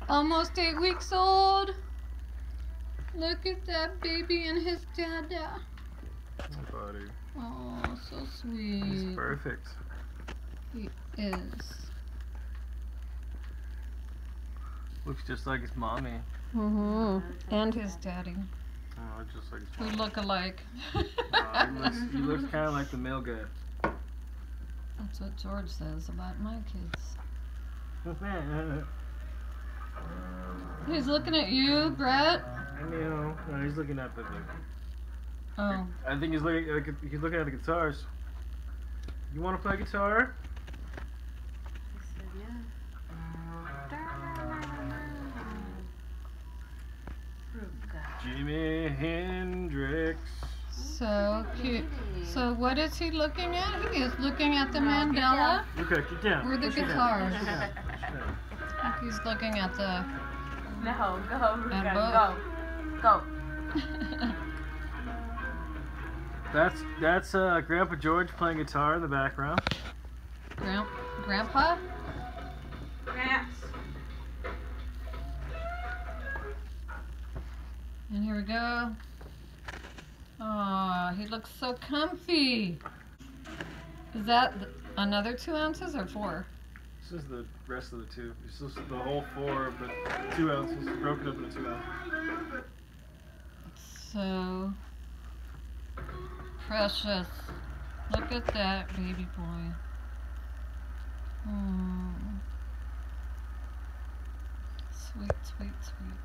Almost 8 weeks old. Look at that baby and his dada. Oh, buddy. Oh, so sweet. He's perfect. He is. Looks just like his mommy. And his daddy. Oh, just like his Who mommy. look alike. He looks kind of like the male guy. That's what George says about my kids. He's looking at you, Brett. I know. No, he's looking at the. Oh. I think he's looking at the guitars. You want to play guitar? He said, yeah. Jimi Hendrix. So cute. So what is he looking at? He is looking at the mandala. Okay, get down. Or the Push it down. guitars. Push it down. Push it down. I think he's looking at the... No, go, Ruka, go. That's Grandpa George playing guitar in the background. Grandpa? Gramps. And here we go. Aw, he looks so comfy. Is that another 2 ounces or 4? This is the rest of the 2. It's just the whole 4, but 2 ounces broken up into 2 ounces. So precious. Look at that baby boy. Sweet, sweet, sweet.